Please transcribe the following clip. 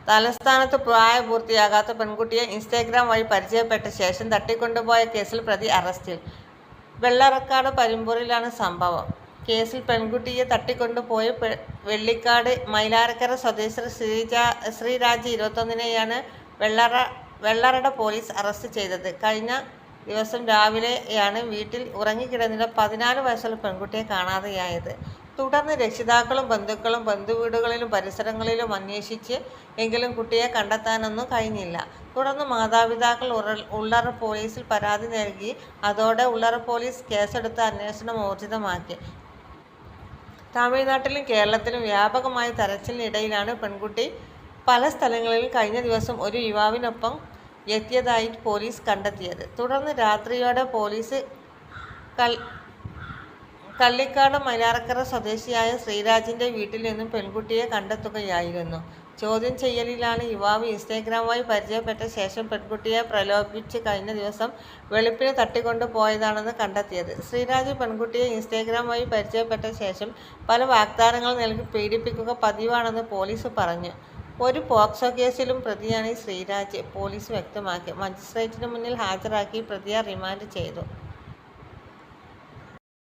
തലസ്ഥാനത്ത് പ്രായപൂർത്തിയാകാത്ത പെൺകുട്ടിയെ ഇൻസ്റ്റഗ്രാം വഴി പരിചയപ്പെട്ട ശേഷം തട്ടിക്കൊണ്ടുപോയ കേസിൽ പ്രതി അറസ്റ്റിൽ. വെള്ളറക്കാട് പരിമ്പൂരിലാണ് സംഭവം. കേസിൽ പെൺകുട്ടിയെ തട്ടിക്കൊണ്ടുപോയ വെള്ളിക്കാട് മൈലാരക്കര സ്വദേശി ശ്രീരാജ് 21-നെയാണ് വെള്ളറട പോലീസ് അറസ്റ്റ് ചെയ്തത്. കഴിഞ്ഞ ദിവസം രാവിലെയാണ് വീട്ടിൽ ഉറങ്ങിക്കിടന്നിരുന്ന 14 വയസ്സുള്ള പെൺകുട്ടിയെ കാണാതെയായത്. തുടർന്ന് രക്ഷിതാക്കളും ബന്ധുക്കളും ബന്ധുവീടുകളിലും പരിസരങ്ങളിലും അന്വേഷിച്ച് എങ്കിലും കുട്ടിയെ കണ്ടെത്താനൊന്നും കഴിഞ്ഞില്ല. തുടർന്ന് മാതാപിതാക്കൾ ഉള്ളറ പോലീസിൽ പരാതി നൽകി. അതോടെ ഉള്ളറ പോലീസ് കേസെടുത്ത് അന്വേഷണം ഊർജിതമാക്കി. തമിഴ്നാട്ടിലും കേരളത്തിലും വ്യാപകമായ തെരച്ചിലിനിടയിലാണ് പെൺകുട്ടി പല സ്ഥലങ്ങളിലും കഴിഞ്ഞ ദിവസം ഒരു യുവാവിനൊപ്പം എത്തിയതായി പോലീസ് കണ്ടെത്തിയത്. തുടർന്ന് രാത്രിയോടെ പോലീസ് കള്ളിക്കാട് മൈലാരക്കര സ്വദേശിയായ ശ്രീരാജിന്റെ വീട്ടിൽ നിന്നും പെൺകുട്ടിയെ കണ്ടെത്തുകയായിരുന്നു. ചോദ്യം ചെയ്യലിലാണ് യുവാവ് ഇൻസ്റ്റഗ്രാം വഴി പരിചയപ്പെട്ട ശേഷം പെൺകുട്ടിയെ പ്രലോഭിപ്പിച്ച് കഴിഞ്ഞ ദിവസം വെളുപ്പിന് തട്ടിക്കൊണ്ടു പോയതാണെന്ന് കണ്ടെത്തിയത്. ശ്രീരാജ് പെൺകുട്ടിയെ ഇൻസ്റ്റഗ്രാം വഴി പരിചയപ്പെട്ട ശേഷം പല വാഗ്ദാനങ്ങൾ നൽകി പീഡിപ്പിക്കുക പതിവാണെന്ന് പോലീസ് പറഞ്ഞു. ഒരു പോക്സോ കേസിലും പ്രതിയാണ് ശ്രീരാജ്, പോലീസ് വ്യക്തമാക്കി. മജിസ്ട്രേറ്റിന് മുന്നിൽ ഹാജരാക്കി പ്രതിയെ റിമാൻഡ് ചെയ്തു.